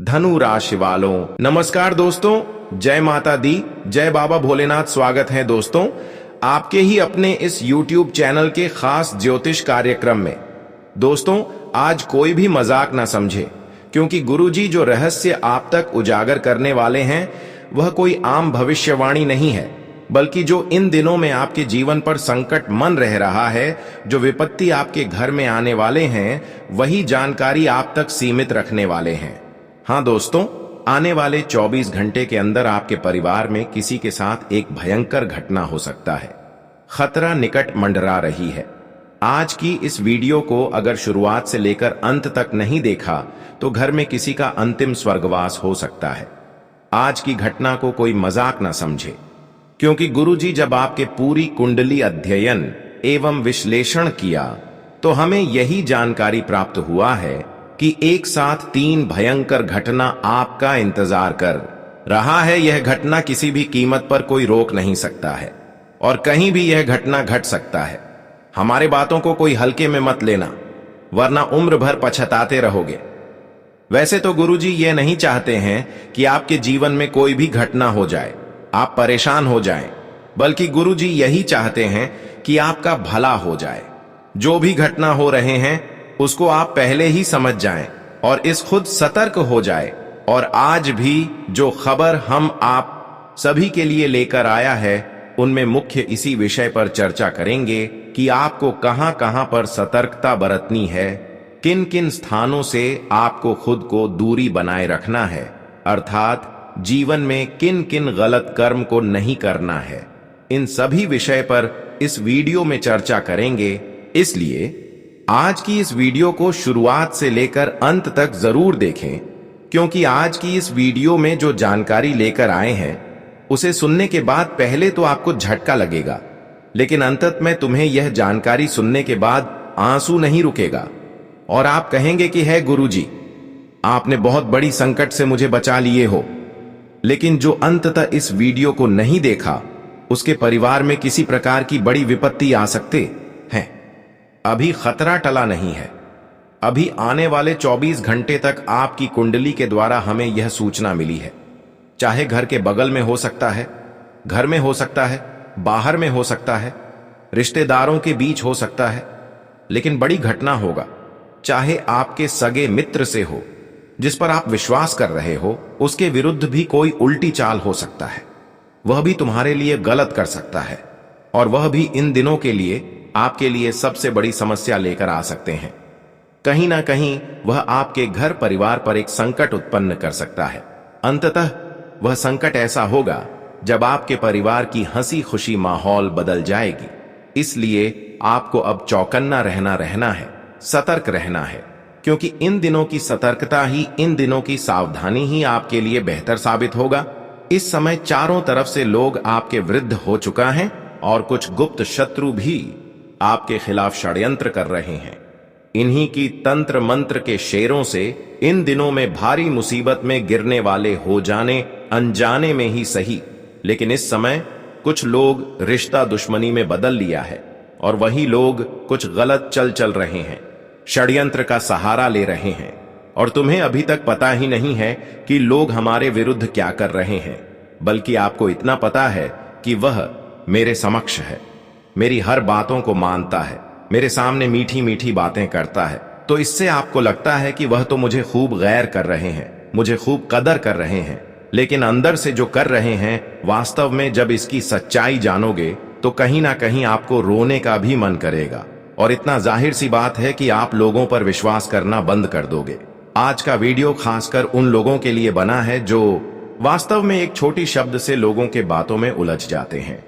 धनु राशि वालों नमस्कार दोस्तों, जय माता दी, जय बाबा भोलेनाथ। स्वागत है दोस्तों आपके ही अपने इस YouTube चैनल के खास ज्योतिष कार्यक्रम में। दोस्तों आज कोई भी मजाक ना समझे, क्योंकि गुरुजी जो रहस्य आप तक उजागर करने वाले हैं वह कोई आम भविष्यवाणी नहीं है, बल्कि जो इन दिनों में आपके जीवन पर संकट मन रह रहा है, जो विपत्ति आपके घर में आने वाले हैं, वही जानकारी आप तक सीमित रखने वाले हैं। हाँ दोस्तों, आने वाले 24 घंटे के अंदर आपके परिवार में किसी के साथ एक भयंकर घटना हो सकता है। खतरा निकट मंडरा रही है। आज की इस वीडियो को अगर शुरुआत से लेकर अंत तक नहीं देखा तो घर में किसी का अंतिम स्वर्गवास हो सकता है। आज की घटना को कोई मजाक ना समझे, क्योंकि गुरुजी जब आपके पूरी कुंडली अध्ययन एवं विश्लेषण किया तो हमें यही जानकारी प्राप्त हुआ है कि एक साथ 3 भयंकर घटना आपका इंतजार कर रहा है। यह घटना किसी भी कीमत पर कोई रोक नहीं सकता है और कहीं भी यह घटना घट सकता है। हमारे बातों को कोई हल्के में मत लेना, वरना उम्र भर पछताते रहोगे। वैसे तो गुरुजी ये नहीं चाहते हैं कि आपके जीवन में कोई भी घटना हो जाए, आप परेशान हो जाएं, बल्कि गुरुजी यही चाहते हैं कि आपका भला हो जाए। जो भी घटना हो रहे हैं उसको आप पहले ही समझ जाएं और इस खुद सतर्क हो जाए। और आज भी जो खबर हम आप सभी के लिए लेकर आया है उनमें मुख्य इसी विषय पर चर्चा करेंगे कि आपको कहां कहां पर सतर्कता बरतनी है, किन किन स्थानों से आपको खुद को दूरी बनाए रखना है, अर्थात जीवन में किन किन गलत कर्म को नहीं करना है। इन सभी विषय पर इस वीडियो में चर्चा करेंगे। इसलिए आज की इस वीडियो को शुरुआत से लेकर अंत तक जरूर देखें, क्योंकि आज की इस वीडियो में जो जानकारी लेकर आए हैं उसे सुनने के बाद पहले तो आपको झटका लगेगा, लेकिन अंतत में तुम्हें यह जानकारी सुनने के बाद आंसू नहीं रुकेगा और आप कहेंगे कि है गुरुजी, आपने बहुत बड़ी संकट से मुझे बचा लिए हो। लेकिन जो अंततः इस वीडियो को नहीं देखा उसके परिवार में किसी प्रकार की बड़ी विपत्ति आ सकते हैं। अभी खतरा टला नहीं है। अभी आने वाले 24 घंटे तक आपकी कुंडली के द्वारा हमें यह सूचना मिली है। चाहे घर के बगल में हो सकता है, घर में हो सकता है, बाहर में हो सकता है, रिश्तेदारों के बीच हो सकता है, लेकिन बड़ी घटना होगा। चाहे आपके सगे मित्र से हो, जिस पर आप विश्वास कर रहे हो, उसके विरुद्ध भी कोई उल्टी चाल हो सकता है। वह भी तुम्हारे लिए गलत कर सकता है और वह भी इन दिनों के लिए आपके लिए सबसे बड़ी समस्या लेकर आ सकते हैं। कहीं ना कहीं वह आपके घर परिवार पर एक संकट उत्पन्न कर सकता है। अंततः वह संकट ऐसा होगा जब आपके परिवार की हंसी खुशी माहौल बदल जाएगी। इसलिए आपको अब चौकन्ना रहना है, सतर्क रहना है, क्योंकि इन दिनों की सतर्कता ही, इन दिनों की सावधानी ही आपके लिए बेहतर साबित होगा। इस समय चारों तरफ से लोग आपके विरुद्ध हो चुका है और कुछ गुप्त शत्रु भी आपके खिलाफ षड्यंत्र कर रहे हैं। इन्हीं की तंत्र मंत्र के शेरों से इन दिनों में भारी मुसीबत में गिरने वाले हो जाने अनजाने में ही सही, लेकिन इस समय कुछ लोग रिश्ता दुश्मनी में बदल लिया है और वही लोग कुछ गलत चल रहे हैं, षड्यंत्र का सहारा ले रहे हैं और तुम्हें अभी तक पता ही नहीं है कि लोग हमारे विरुद्ध क्या कर रहे हैं, बल्कि आपको इतना पता है कि वह मेरे समक्ष है, मेरी हर बातों को मानता है, मेरे सामने मीठी मीठी बातें करता है। तो इससे आपको लगता है कि वह तो मुझे खूब गैर कर रहे हैं, मुझे खूब कदर कर रहे हैं, लेकिन अंदर से जो कर रहे हैं, वास्तव में जब इसकी सच्चाई जानोगे तो कहीं ना कहीं आपको रोने का भी मन करेगा और इतना जाहिर सी बात है कि आप लोगों पर विश्वास करना बंद कर दोगे। आज का वीडियो खासकर उन लोगों के लिए बना है जो वास्तव में एक छोटी शब्द से लोगों के बातों में उलझ जाते हैं,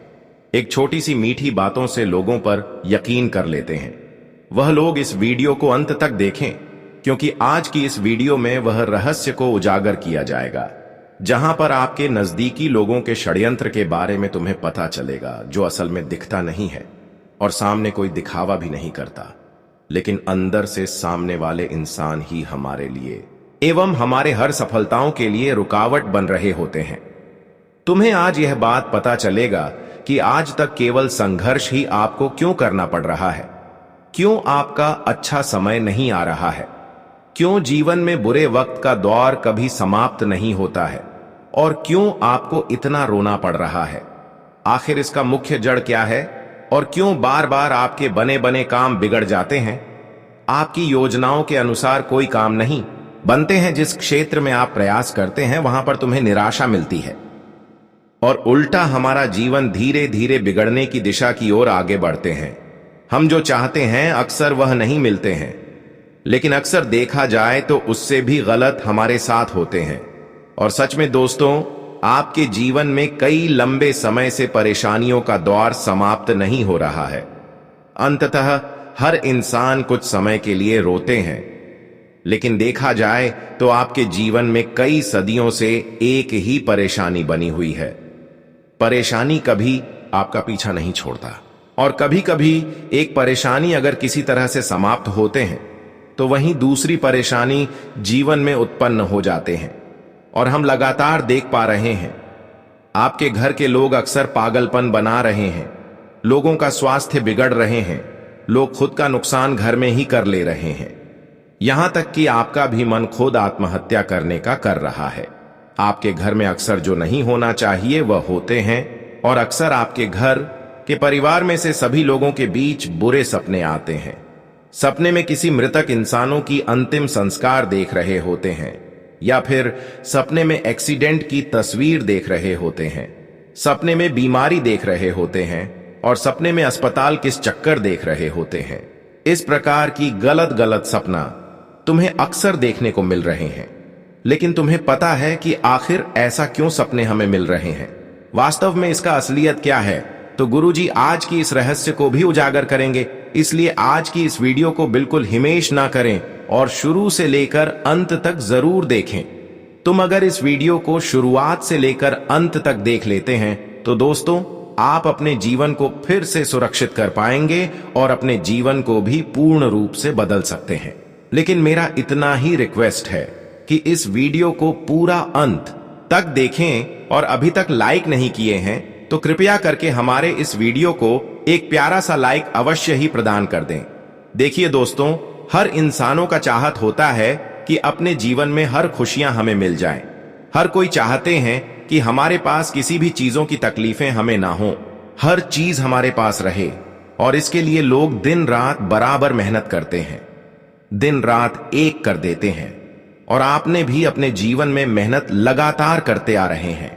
एक छोटी सी मीठी बातों से लोगों पर यकीन कर लेते हैं। वह लोग इस वीडियो को अंत तक देखें, क्योंकि आज की इस वीडियो में वह रहस्य को उजागर किया जाएगा जहां पर आपके नजदीकी लोगों के षड्यंत्र के बारे में तुम्हें पता चलेगा, जो असल में दिखता नहीं है और सामने कोई दिखावा भी नहीं करता, लेकिन अंदर से सामने वाले इंसान ही हमारे लिए एवं हमारे हर सफलताओं के लिए रुकावट बन रहे होते हैं। तुम्हें आज यह बात पता चलेगा कि आज तक केवल संघर्ष ही आपको क्यों करना पड़ रहा है, क्यों आपका अच्छा समय नहीं आ रहा है, क्यों जीवन में बुरे वक्त का दौर कभी समाप्त नहीं होता है और क्यों आपको इतना रोना पड़ रहा है? आखिर इसका मुख्य जड़ क्या है और क्यों बार बार आपके बने बने काम बिगड़ जाते हैं? आपकी योजनाओं के अनुसार कोई काम नहीं बनते हैं। जिस क्षेत्र में आप प्रयास करते हैं वहां पर तुम्हें निराशा मिलती है और उल्टा हमारा जीवन धीरे धीरे बिगड़ने की दिशा की ओर आगे बढ़ते हैं। हम जो चाहते हैं अक्सर वह नहीं मिलते हैं, लेकिन अक्सर देखा जाए तो उससे भी गलत हमारे साथ होते हैं। और सच में दोस्तों, आपके जीवन में कई लंबे समय से परेशानियों का दौर समाप्त नहीं हो रहा है। अंततः हर इंसान कुछ समय के लिए रोते हैं, लेकिन देखा जाए तो आपके जीवन में कई सदियों से एक ही परेशानी बनी हुई है। परेशानी कभी आपका पीछा नहीं छोड़ता और कभी कभी एक परेशानी अगर किसी तरह से समाप्त होते हैं तो वहीं दूसरी परेशानी जीवन में उत्पन्न हो जाते हैं। और हम लगातार देख पा रहे हैं आपके घर के लोग अक्सर पागलपन बना रहे हैं, लोगों का स्वास्थ्य बिगड़ रहे हैं, लोग खुद का नुकसान घर में ही कर ले रहे हैं, यहां तक कि आपका भी मन खुद आत्महत्या करने का कर रहा है। आपके घर में अक्सर जो नहीं होना चाहिए वह होते हैं और अक्सर आपके घर के परिवार में से सभी लोगों के बीच बुरे सपने आते हैं। सपने में किसी मृतक इंसानों की अंतिम संस्कार देख रहे होते हैं या फिर सपने में एक्सीडेंट की तस्वीर देख रहे होते हैं, सपने में बीमारी देख रहे होते हैं और सपने में अस्पताल किस चक्कर देख रहे होते हैं। इस प्रकार की गलत गलत सपना तुम्हें अक्सर देखने को मिल रहे हैं, लेकिन तुम्हें पता है कि आखिर ऐसा क्यों सपने हमें मिल रहे हैं? वास्तव में इसका असलियत क्या है? तो गुरुजी आज की इस रहस्य को भी उजागर करेंगे, इसलिए आज की इस वीडियो को बिल्कुल हिमेश ना करें और शुरू से लेकर अंत तक जरूर देखें। तुम अगर इस वीडियो को शुरुआत से लेकर अंत तक देख लेते हैं तो दोस्तों, आप अपने जीवन को फिर से सुरक्षित कर पाएंगे और अपने जीवन को भी पूर्ण रूप से बदल सकते हैं। लेकिन मेरा इतना ही रिक्वेस्ट है कि इस वीडियो को पूरा अंत तक देखें और अभी तक लाइक नहीं किए हैं तो कृपया करके हमारे इस वीडियो को एक प्यारा सा लाइक अवश्य ही प्रदान कर दें। देखिए दोस्तों, हर इंसानों का चाहत होता है कि अपने जीवन में हर खुशियां हमें मिल जाएं। हर कोई चाहते हैं कि हमारे पास किसी भी चीजों की तकलीफें हमें ना हो, हर चीज हमारे पास रहे। और इसके लिए लोग दिन रात बराबर मेहनत करते हैं, दिन रात एक कर देते हैं। और आपने भी अपने जीवन में मेहनत लगातार करते आ रहे हैं।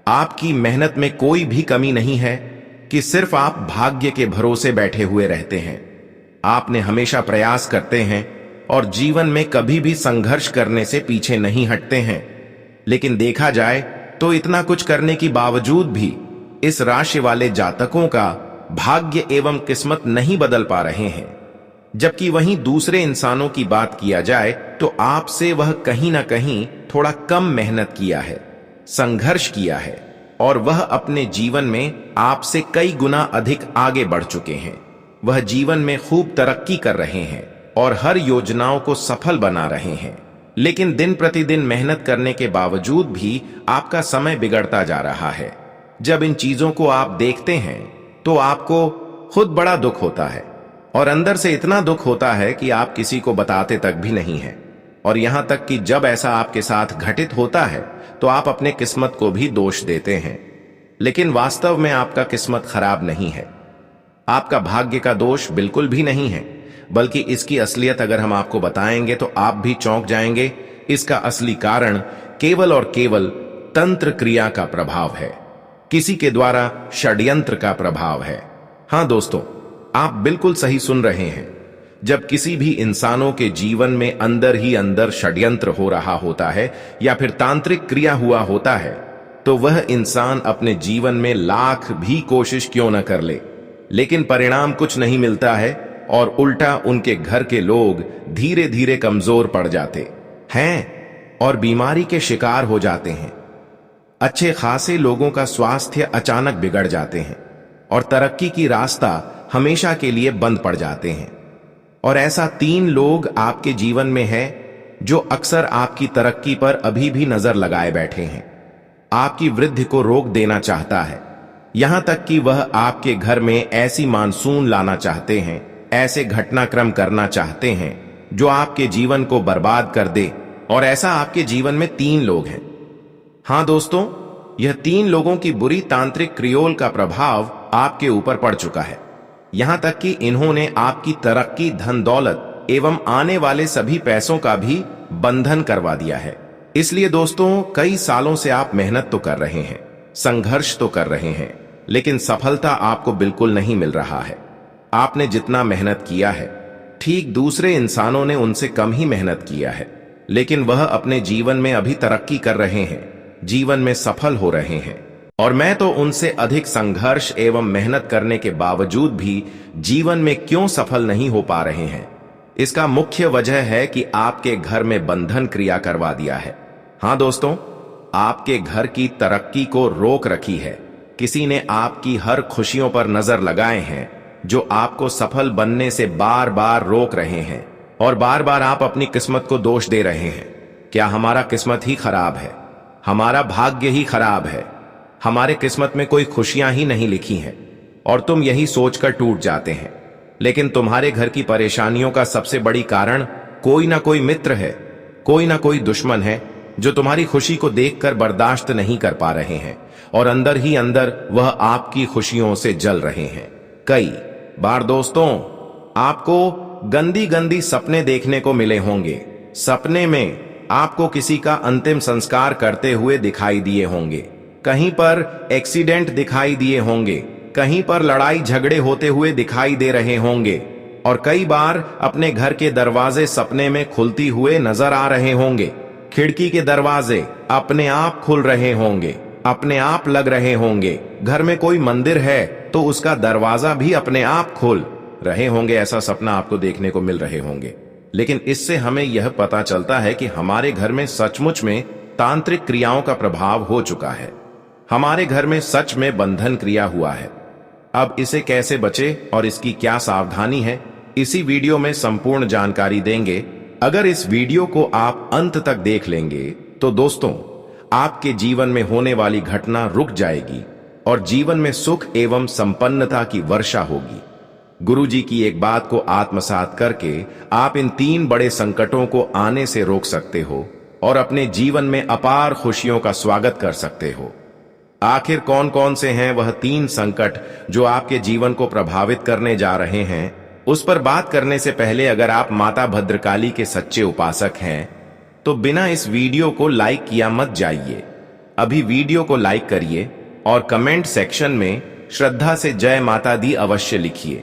आपकी मेहनत में कोई भी कमी नहीं है कि सिर्फ आप भाग्य के भरोसे बैठे हुए रहते हैं। आपने हमेशा प्रयास करते हैं और जीवन में कभी भी संघर्ष करने से पीछे नहीं हटते हैं। लेकिन देखा जाए तो इतना कुछ करने के बावजूद भी इस राशि वाले जातकों का भाग्य एवं किस्मत नहीं बदल पा रहे हैं। जबकि वहीं दूसरे इंसानों की बात किया जाए तो आपसे वह कहीं ना कहीं थोड़ा कम मेहनत किया है, संघर्ष किया है और वह अपने जीवन में आपसे कई गुना अधिक आगे बढ़ चुके हैं। वह जीवन में खूब तरक्की कर रहे हैं और हर योजनाओं को सफल बना रहे हैं। लेकिन दिन प्रतिदिन मेहनत करने के बावजूद भी आपका समय बिगड़ता जा रहा है। जब इन चीजों को आप देखते हैं तो आपको खुद बड़ा दुख होता है और अंदर से इतना दुख होता है कि आप किसी को बताते तक भी नहीं हैं। और यहां तक कि जब ऐसा आपके साथ घटित होता है तो आप अपने किस्मत को भी दोष देते हैं। लेकिन वास्तव में आपका किस्मत खराब नहीं है, आपका भाग्य का दोष बिल्कुल भी नहीं है, बल्कि इसकी असलियत अगर हम आपको बताएंगे तो आप भी चौंक जाएंगे। इसका असली कारण केवल और केवल तंत्र क्रिया का प्रभाव है, किसी के द्वारा षड्यंत्र का प्रभाव है। हां दोस्तों, आप बिल्कुल सही सुन रहे हैं। जब किसी भी इंसानों के जीवन में अंदर ही अंदर षड्यंत्र हो रहा होता है या फिर तांत्रिक क्रिया हुआ होता है तो वह इंसान अपने जीवन में लाख भी कोशिश क्यों न कर ले, लेकिन परिणाम कुछ नहीं मिलता है और उल्टा उनके घर के लोग धीरे धीरे कमजोर पड़ जाते हैं और बीमारी के शिकार हो जाते हैं। अच्छे खासे लोगों का स्वास्थ्य अचानक बिगड़ जाते हैं और तरक्की की रास्ता हमेशा के लिए बंद पड़ जाते हैं। और ऐसा 3 लोग आपके जीवन में है जो अक्सर आपकी तरक्की पर अभी भी नजर लगाए बैठे हैं, आपकी वृद्धि को रोक देना चाहता है। यहां तक कि वह आपके घर में ऐसी मानसून लाना चाहते हैं, ऐसे घटनाक्रम करना चाहते हैं जो आपके जीवन को बर्बाद कर दे, और ऐसा आपके जीवन में 3 लोग हैं। हां दोस्तों, यह 3 लोगों की बुरी तांत्रिक क्रियोल का प्रभाव आपके ऊपर पड़ चुका है। यहां तक कि इन्होंने आपकी तरक्की, धन दौलत एवं आने वाले सभी पैसों का भी बंधन करवा दिया है। इसलिए दोस्तों, कई सालों से आप मेहनत तो कर रहे हैं, संघर्ष तो कर रहे हैं, लेकिन सफलता आपको बिल्कुल नहीं मिल रहा है। आपने जितना मेहनत किया है, ठीक दूसरे इंसानों ने उनसे कम ही मेहनत किया है, लेकिन वह अपने जीवन में अभी तरक्की कर रहे हैं, जीवन में सफल हो रहे हैं, और मैं तो उनसे अधिक संघर्ष एवं मेहनत करने के बावजूद भी जीवन में क्यों सफल नहीं हो पा रहे हैं। इसका मुख्य वजह है कि आपके घर में बंधन क्रिया करवा दिया है। हां दोस्तों, आपके घर की तरक्की को रोक रखी है। किसी ने आपकी हर खुशियों पर नजर लगाए हैं, जो आपको सफल बनने से बार बार रोक रहे हैं, और बार बार आप अपनी किस्मत को दोष दे रहे हैं। क्या हमारा किस्मत ही खराब है? हमारा भाग्य ही खराब है? हमारे किस्मत में कोई खुशियां ही नहीं लिखी हैं? और तुम यही सोचकर टूट जाते हैं। लेकिन तुम्हारे घर की परेशानियों का सबसे बड़ी कारण कोई ना कोई मित्र है, कोई ना कोई दुश्मन है, जो तुम्हारी खुशी को देखकर बर्दाश्त नहीं कर पा रहे हैं, और अंदर ही अंदर वह आपकी खुशियों से जल रहे हैं। कई बार दोस्तों, आपको गंदी गंदी सपने देखने को मिले होंगे। सपने में आपको किसी का अंतिम संस्कार करते हुए दिखाई दिए होंगे, कहीं पर एक्सीडेंट दिखाई दिए होंगे, कहीं पर लड़ाई झगड़े होते हुए दिखाई दे रहे होंगे, और कई बार अपने घर के दरवाजे सपने में खुलती हुए नजर आ रहे होंगे। खिड़की के दरवाजे अपने आप खुल रहे होंगे, अपने आप लग रहे होंगे। घर में कोई मंदिर है तो उसका दरवाजा भी अपने आप खुल रहे होंगे। ऐसा सपना आपको देखने को मिल रहे होंगे। लेकिन इससे हमें यह पता चलता है कि हमारे घर में सचमुच में तांत्रिक क्रियाओं का प्रभाव हो चुका है। हमारे घर में सच में बंधन क्रिया हुआ है। अब इसे कैसे बचे और इसकी क्या सावधानी है, इसी वीडियो में संपूर्ण जानकारी देंगे। अगर इस वीडियो को आप अंत तक देख लेंगे तो दोस्तों, आपके जीवन में होने वाली घटना रुक जाएगी और जीवन में सुख एवं संपन्नता की वर्षा होगी। गुरुजी की एक बात को आत्मसात करके आप इन 3 बड़े संकटों को आने से रोक सकते हो और अपने जीवन में अपार खुशियों का स्वागत कर सकते हो। आखिर कौन कौन से हैं वह 3 संकट जो आपके जीवन को प्रभावित करने जा रहे हैं, उस पर बात करने से पहले अगर आप माता भद्रकाली के सच्चे उपासक हैं तो बिना इस वीडियो को लाइक किया मत जाइए। अभी वीडियो को लाइक करिए और कमेंट सेक्शन में श्रद्धा से जय माता दी अवश्य लिखिए।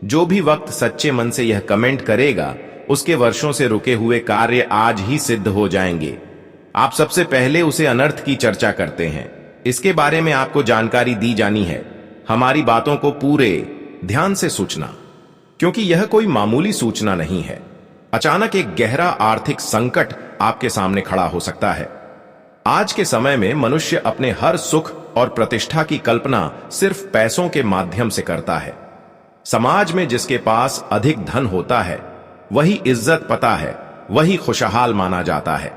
जो भी वक्त सच्चे मन से यह कमेंट करेगा, उसके वर्षों से रुके हुए कार्य आज ही सिद्ध हो जाएंगे। आप सबसे पहले उसे अनर्थ की चर्चा करते हैं, इसके बारे में आपको जानकारी दी जानी है। हमारी बातों को पूरे ध्यान से सूचना, क्योंकि यह कोई मामूली सूचना नहीं है। अचानक एक गहरा आर्थिक संकट आपके सामने खड़ा हो सकता है। आज के समय में मनुष्य अपने हर सुख और प्रतिष्ठा की कल्पना सिर्फ पैसों के माध्यम से करता है। समाज में जिसके पास अधिक धन होता है, वही इज्जत पता है, वही खुशहाल माना जाता है।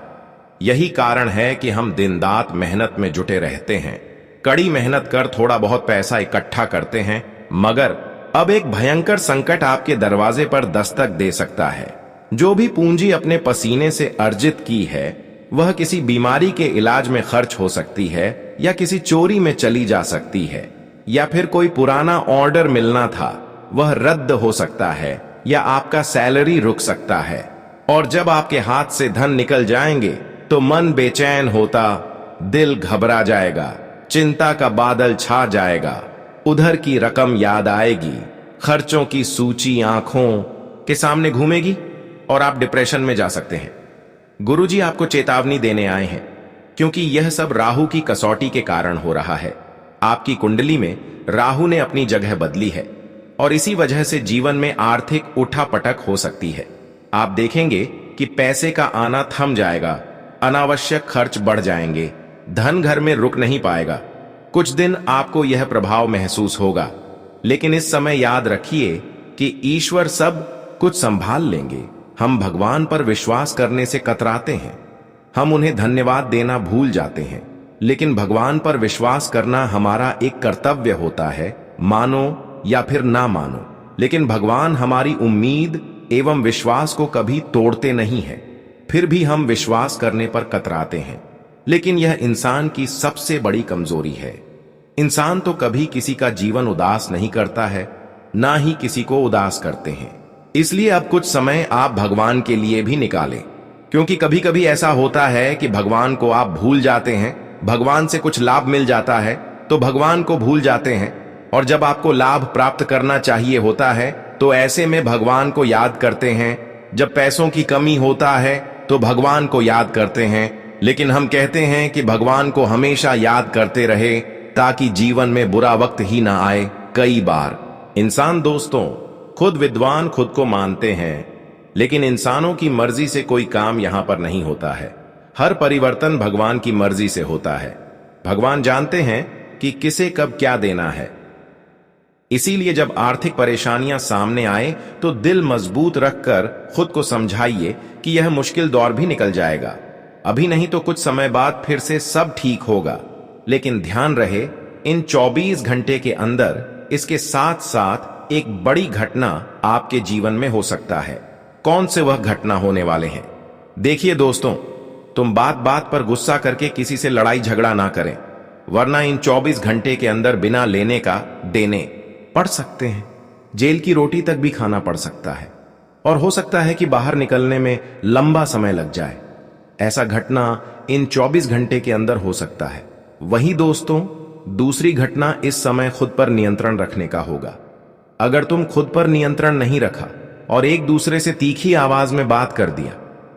यही कारण है कि हम दिन रात मेहनत में जुटे रहते हैं, कड़ी मेहनत कर थोड़ा बहुत पैसा इकट्ठा करते हैं। मगर अब एक भयंकर संकट आपके दरवाजे पर दस्तक दे सकता है। जो भी पूंजी अपने पसीने से अर्जित की है, वह किसी बीमारी के इलाज में खर्च हो सकती है, या किसी चोरी में चली जा सकती है, या फिर कोई पुराना ऑर्डर मिलना था वह रद्द हो सकता है, या आपका सैलरी रुक सकता है। और जब आपके हाथ से धन निकल जाएंगे तो मन बेचैन होता, दिल घबरा जाएगा, चिंता का बादल छा जाएगा, उधर की रकम याद आएगी, खर्चों की सूची आंखों के सामने घूमेगी और आप डिप्रेशन में जा सकते हैं। गुरुजी आपको चेतावनी देने आए हैं, क्योंकि यह सब राहु की कसौटी के कारण हो रहा है। आपकी कुंडली में राहु ने अपनी जगह बदली है और इसी वजह से जीवन में आर्थिक उठापटक हो सकती है। आप देखेंगे कि पैसे का आना थम जाएगा, अनावश्यक खर्च बढ़ जाएंगे, धन घर में रुक नहीं पाएगा। कुछ दिन आपको यह प्रभाव महसूस होगा, लेकिन इस समय याद रखिए कि ईश्वर सब कुछ संभाल लेंगे। हम भगवान पर विश्वास करने से कतराते हैं, हम उन्हें धन्यवाद देना भूल जाते हैं, लेकिन भगवान पर विश्वास करना हमारा एक कर्तव्य होता है। मानो या फिर ना मानो, लेकिन भगवान हमारी उम्मीद एवं विश्वास को कभी तोड़ते नहीं है, फिर भी हम विश्वास करने पर कतराते हैं। लेकिन यह इंसान की सबसे बड़ी कमजोरी है। इंसान तो कभी किसी का जीवन उदास नहीं करता है, ना ही किसी को उदास करते हैं। इसलिए अब कुछ समय आप भगवान के लिए भी निकालें, क्योंकि कभी कभी ऐसा होता है कि भगवान को आप भूल जाते हैं। भगवान से कुछ लाभ मिल जाता है तो भगवान को भूल जाते हैं, और जब आपको लाभ प्राप्त करना चाहिए होता है तो ऐसे में भगवान को याद करते हैं। जब पैसों की कमी होता है तो भगवान को याद करते हैं। लेकिन हम कहते हैं कि भगवान को हमेशा याद करते रहे ताकि जीवन में बुरा वक्त ही ना आए। कई बार इंसान दोस्तों खुद विद्वान खुद को मानते हैं, लेकिन इंसानों की मर्जी से कोई काम यहां पर नहीं होता है। हर परिवर्तन भगवान की मर्जी से होता है। भगवान जानते हैं कि किसे कब क्या देना है। इसीलिए जब आर्थिक परेशानियां सामने आए तो दिल मजबूत रखकर खुद को समझाइए कि यह मुश्किल दौर भी निकल जाएगा। अभी नहीं तो कुछ समय बाद फिर से सब ठीक होगा। लेकिन ध्यान रहे, इन 24 घंटे के अंदर इसके साथ साथ एक बड़ी घटना आपके जीवन में हो सकता है। कौन से वह घटना होने वाले हैं? देखिए दोस्तों, तुम बात बात पर गुस्सा करके किसी से लड़ाई झगड़ा ना करें, वरना इन 24 घंटे के अंदर बिना लेने का देने पड़ सकते हैं। जेल की रोटी तक भी खाना पड़ सकता है, और हो सकता है कि बाहर निकलने में लंबा समय लग जाए। ऐसा घटना इन 24 घंटे के अंदर हो सकता है। वहीं दोस्तों, दूसरी घटना इस समय खुद पर नियंत्रण रखने का होगा। अगर तुम खुद पर नियंत्रण नहीं रखा और एक दूसरे से तीखी आवाज में बात कर दिया,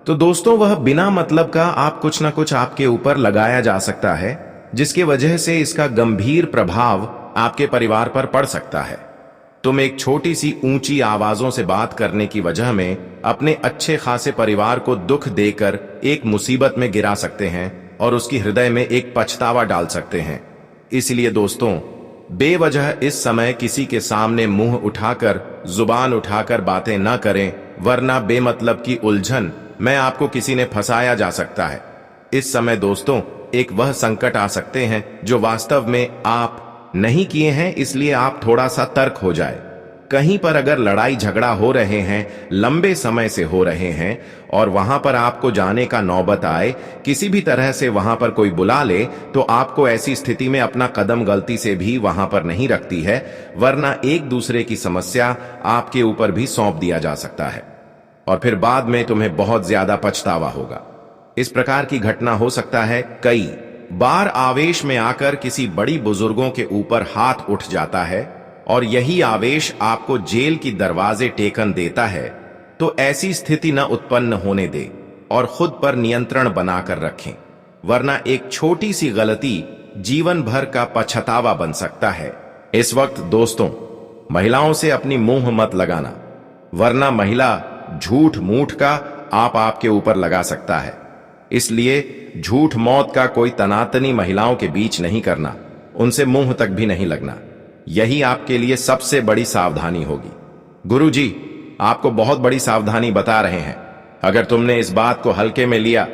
तो दोस्तों वह बिना मतलब का आप कुछ ना कुछ आपके ऊपर लगाया जा सकता है, जिसकी वजह से इसका गंभीर प्रभाव आपके परिवार पर पड़ सकता है। तुम एक छोटी सी ऊंची आवाजों से बात करने की वजह में अपने अच्छे खासे परिवार को दुख देकर एक मुसीबत में गिरा सकते हैं और उसकी हृदय में एक पछतावा डाल सकते हैं। इसलिए दोस्तों, बेवजह इस समय किसी के सामने मुंह उठाकर, जुबान उठाकर बातें ना करें, वरना बेमतलब की उलझन में आपको किसी ने फंसाया जा सकता है। इस समय दोस्तों एक वह संकट आ सकते हैं जो वास्तव में आप नहीं किए हैं, इसलिए आप थोड़ा सा तर्क हो जाए। कहीं पर अगर लड़ाई झगड़ा हो रहे हैं, लंबे समय से हो रहे हैं, और वहां पर आपको जाने का नौबत आए, किसी भी तरह से वहां पर कोई बुला ले, तो आपको ऐसी स्थिति में अपना कदम गलती से भी वहां पर नहीं रखती है, वरना एक दूसरे की समस्या आपके ऊपर भी सौंप दिया जा सकता है और फिर बाद में तुम्हें बहुत ज्यादा पछतावा होगा। इस प्रकार की घटना हो सकता है। कई बार आवेश में आकर किसी बड़ी बुजुर्गों के ऊपर हाथ उठ जाता है, और यही आवेश आपको जेल की दरवाजे टेकन देता है। तो ऐसी स्थिति न उत्पन्न होने दे और खुद पर नियंत्रण बनाकर रखें, वरना एक छोटी सी गलती जीवन भर का पछतावा बन सकता है। इस वक्त दोस्तों महिलाओं से अपनी मुंह मत लगाना, वरना महिला झूठ मूठ का आपके ऊपर लगा सकता है। इसलिए झूठ मौत का कोई तनातनी महिलाओं के बीच नहीं करना, उनसे मुंह तक भी नहीं लगना। यही आपके लिए सबसे बड़ी सावधानी होगी। गुरुजी आपको बहुत बड़ी सावधानी बता रहे हैं। अगर तुमने इस बात को हल्के में लिया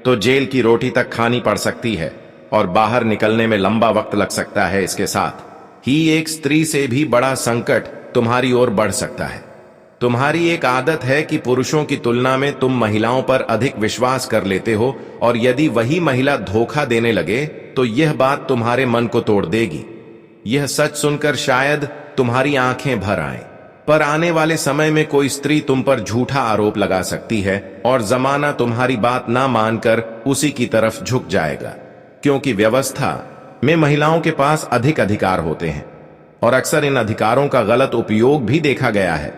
तो जेल की रोटी तक खानी पड़ सकती है और बाहर निकलने में लंबा वक्त लग सकता है। इसके साथ ही एक स्त्री से भी बड़ा संकट तुम्हारी ओर बढ़ सकता है। तुम्हारी एक आदत है कि पुरुषों की तुलना में तुम महिलाओं पर अधिक विश्वास कर लेते हो, और यदि वही महिला धोखा देने लगे तो यह बात तुम्हारे मन को तोड़ देगी। यह सच सुनकर शायद तुम्हारी आंखें भर आएं, पर आने वाले समय में कोई स्त्री तुम पर झूठा आरोप लगा सकती है और जमाना तुम्हारी बात ना मानकर उसी की तरफ झुक जाएगा, क्योंकि व्यवस्था में महिलाओं के पास अधिक अधिकार होते हैं और अक्सर इन अधिकारों का गलत उपयोग भी देखा गया है।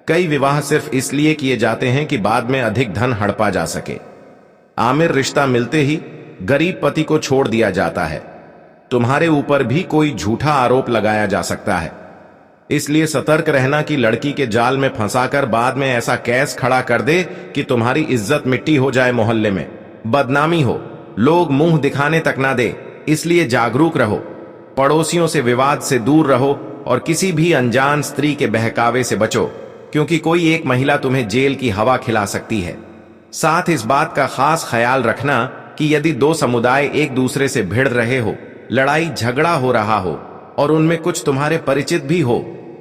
कई विवाह सिर्फ इसलिए किए जाते हैं कि बाद में अधिक धन हड़पा जा सके। आमिर रिश्ता मिलते ही गरीब पति को छोड़ दिया जाता है। तुम्हारे ऊपर भी कोई झूठा आरोप लगाया जा सकता है। इसलिए सतर्क रहना कि लड़की के जाल में फंसाकर बाद में ऐसा केस खड़ा कर दे कि तुम्हारी इज्जत मिट्टी हो जाए, मोहल्ले में बदनामी हो, लोग मुंह दिखाने तक ना दे। इसलिए जागरूक रहो, पड़ोसियों से विवाद से दूर रहो और किसी भी अनजान स्त्री के बहकावे से बचो, क्योंकि कोई एक महिला तुम्हें जेल की हवा खिला सकती है। साथ इस बात का खास ख्याल रखना कि यदि दो समुदाय एक दूसरे से भिड़ रहे हो, लड़ाई झगड़ा हो रहा हो और उनमें कुछ तुम्हारे परिचित भी हो,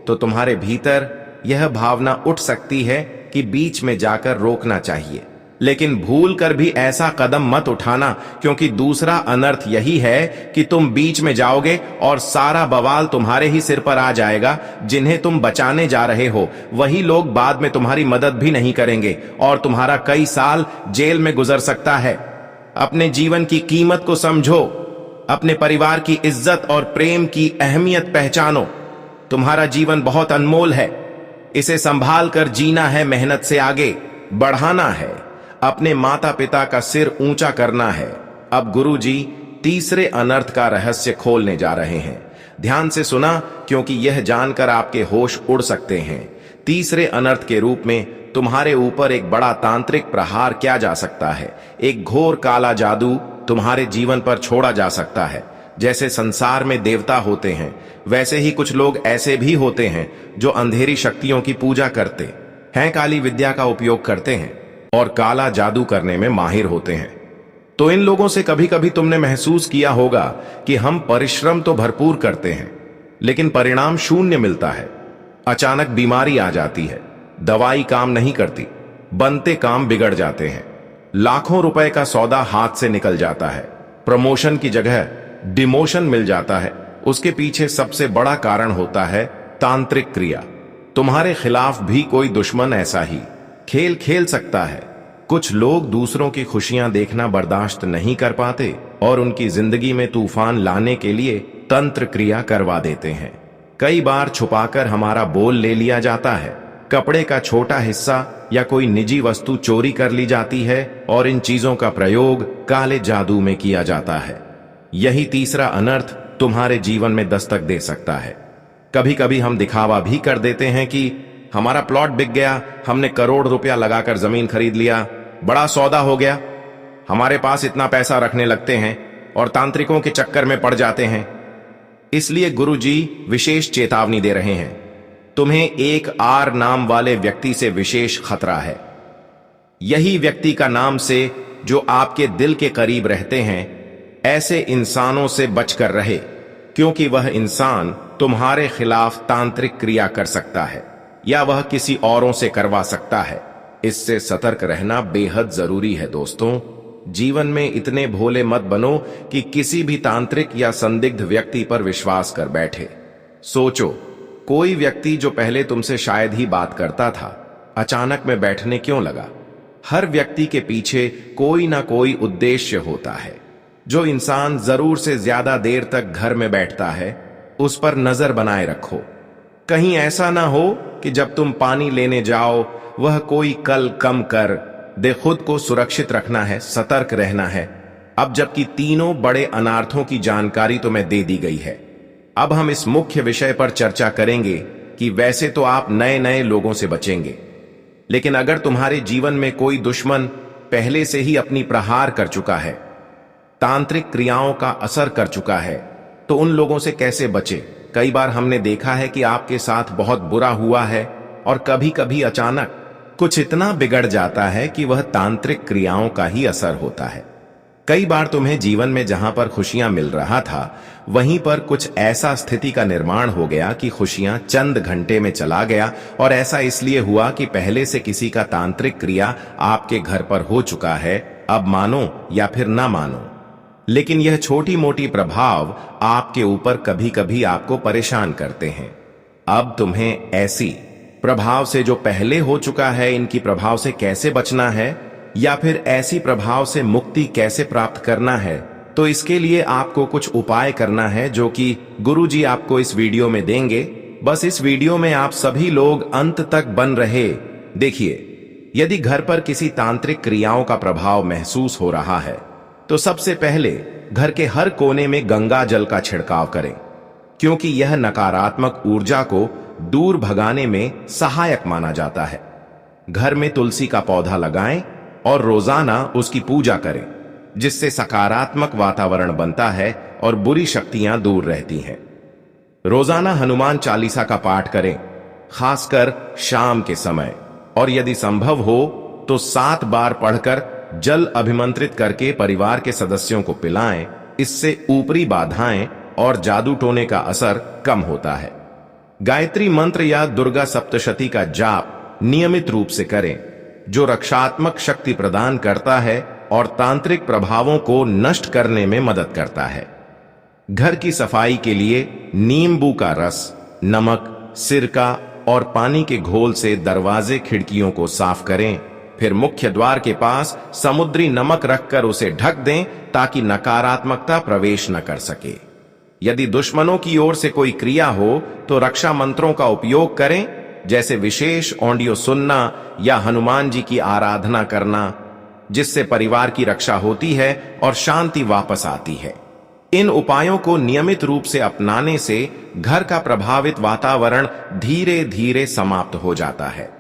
तो तुम्हारे भीतर यह भावना उठ सकती है कि बीच में जाकर रोकना चाहिए, लेकिन भूल कर भी ऐसा कदम मत उठाना, क्योंकि दूसरा अनर्थ यही है कि तुम बीच में जाओगे और सारा बवाल तुम्हारे ही सिर पर आ जाएगा। जिन्हें तुम बचाने जा रहे हो वही लोग बाद में तुम्हारी मदद भी नहीं करेंगे और तुम्हारा कई साल जेल में गुजर सकता है। अपने जीवन की कीमत को समझो, अपने परिवार की इज्जत और प्रेम की अहमियत पहचानो। तुम्हारा जीवन बहुत अनमोल है, इसे संभाल कर जीना है, मेहनत से आगे बढ़ाना है, अपने माता पिता का सिर ऊंचा करना है। अब गुरुजी तीसरे अनर्थ का रहस्य खोलने जा रहे हैं। ध्यान से सुना, क्योंकि यह जानकर आपके होश उड़ सकते हैं। तीसरे अनर्थ के रूप में तुम्हारे ऊपर एक बड़ा तांत्रिक प्रहार किया जा सकता है। एक घोर काला जादू तुम्हारे जीवन पर छोड़ा जा सकता है। जैसे संसार में देवता होते हैं, वैसे ही कुछ लोग ऐसे भी होते हैं जो अंधेरी शक्तियों की पूजा करते हैं, काली विद्या का उपयोग करते हैं और काला जादू करने में माहिर होते हैं। तो इन लोगों से कभी कभी तुमने महसूस किया होगा कि हम परिश्रम तो भरपूर करते हैं, लेकिन परिणाम शून्य मिलता है। अचानक बीमारी आ जाती है, दवाई काम नहीं करती, बनते काम बिगड़ जाते हैं, लाखों रुपए का सौदा हाथ से निकल जाता है, प्रमोशन की जगह डिमोशन मिल जाता है। उसके पीछे सबसे बड़ा कारण होता है तांत्रिक क्रिया। तुम्हारे खिलाफ भी कोई दुश्मन ऐसा ही खेल खेल सकता है। कुछ लोग दूसरों की खुशियां देखना बर्दाश्त नहीं कर पाते और उनकी जिंदगी में तूफान लाने के लिए तंत्र क्रिया करवा देते हैं। कई बार छुपाकर हमारा बोल ले लिया जाता है, कपड़े का छोटा हिस्सा या कोई निजी वस्तु चोरी कर ली जाती है और इन चीजों का प्रयोग काले जादू में किया जाता है। यही तीसरा अनर्थ तुम्हारे जीवन में दस्तक दे सकता है। कभी कभी हम दिखावा भी कर देते हैं कि हमारा प्लॉट बिक गया, हमने करोड़ रुपया लगाकर जमीन खरीद लिया, बड़ा सौदा हो गया। हमारे पास इतना पैसा रखने लगते हैं और तांत्रिकों के चक्कर में पड़ जाते हैं। इसलिए गुरुजी विशेष चेतावनी दे रहे हैं, तुम्हें एक आर नाम वाले व्यक्ति से विशेष खतरा है। यही व्यक्ति का नाम से जो आपके दिल के करीब रहते हैं, ऐसे इंसानों से बचकर रहे, क्योंकि वह इंसान तुम्हारे खिलाफ तांत्रिक क्रिया कर सकता है या वह किसी औरों से करवा सकता है। इससे सतर्क रहना बेहद जरूरी है। दोस्तों, जीवन में इतने भोले मत बनो कि किसी भी तांत्रिक या संदिग्ध व्यक्ति पर विश्वास कर बैठे। सोचो, कोई व्यक्ति जो पहले तुमसे शायद ही बात करता था, अचानक में बैठने क्यों लगा? हर व्यक्ति के पीछे कोई ना कोई उद्देश्य होता है। जो इंसान जरूर से ज्यादा देर तक घर में बैठता है, उस पर नजर बनाए रखो। कहीं ऐसा ना हो कि जब तुम पानी लेने जाओ वह कोई कल कम कर दे। खुद को सुरक्षित रखना है, सतर्क रहना है। अब जबकि तीनों बड़े अनार्थों की जानकारी तुम्हें दे दी गई है, अब हम इस मुख्य विषय पर चर्चा करेंगे कि वैसे तो आप नए नए लोगों से बचेंगे, लेकिन अगर तुम्हारे जीवन में कोई दुश्मन पहले से ही अपनी प्रहार कर चुका है, तांत्रिक क्रियाओं का असर कर चुका है, तो उन लोगों से कैसे बचे? कई बार हमने देखा है कि आपके साथ बहुत बुरा हुआ है और कभी कभी अचानक कुछ इतना बिगड़ जाता है कि वह तांत्रिक क्रियाओं का ही असर होता है। कई बार तुम्हें जीवन में जहां पर खुशियां मिल रहा था, वहीं पर कुछ ऐसा स्थिति का निर्माण हो गया कि खुशियां चंद घंटे में चला गया। और ऐसा इसलिए हुआ कि पहले से किसी का तांत्रिक क्रिया आपके घर पर हो चुका है। अब मानो या फिर ना मानो, लेकिन यह छोटी मोटी प्रभाव आपके ऊपर कभी कभी आपको परेशान करते हैं। अब तुम्हें ऐसी प्रभाव से जो पहले हो चुका है, इनकी प्रभाव से कैसे बचना है या फिर ऐसी प्रभाव से मुक्ति कैसे प्राप्त करना है, तो इसके लिए आपको कुछ उपाय करना है जो कि गुरुजी आपको इस वीडियो में देंगे। बस इस वीडियो में आप सभी लोग अंत तक बन रहे। देखिए, यदि घर पर किसी तांत्रिक क्रियाओं का प्रभाव महसूस हो रहा है, तो सबसे पहले घर के हर कोने में गंगा जल का छिड़काव करें, क्योंकि यह नकारात्मक ऊर्जा को दूर भगाने में सहायक माना जाता है। घर में तुलसी का पौधा लगाएं और रोजाना उसकी पूजा करें, जिससे सकारात्मक वातावरण बनता है और बुरी शक्तियां दूर रहती हैं। रोजाना हनुमान चालीसा का पाठ करें, खासकर शाम के समय, और यदि संभव हो तो 7 बार पढ़कर जल अभिमंत्रित करके परिवार के सदस्यों को पिलाएं। इससे ऊपरी बाधाएं और जादू टोने का असर कम होता है। गायत्री मंत्र या दुर्गा सप्तशती का जाप नियमित रूप से करें, जो रक्षात्मक शक्ति प्रदान करता है और तांत्रिक प्रभावों को नष्ट करने में मदद करता है। घर की सफाई के लिए नींबू का रस, नमक, सिरका और पानी के घोल से दरवाजे खिड़कियों को साफ करें। फिर मुख्य द्वार के पास समुद्री नमक रखकर उसे ढक दें ताकि नकारात्मकता प्रवेश न कर सके। यदि दुश्मनों की ओर से कोई क्रिया हो तो रक्षा मंत्रों का उपयोग करें, जैसे विशेष ऑडियो सुनना या हनुमान जी की आराधना करना, जिससे परिवार की रक्षा होती है और शांति वापस आती है। इन उपायों को नियमित रूप से अपनाने से घर का प्रभावित वातावरण धीरे धीरे समाप्त हो जाता है।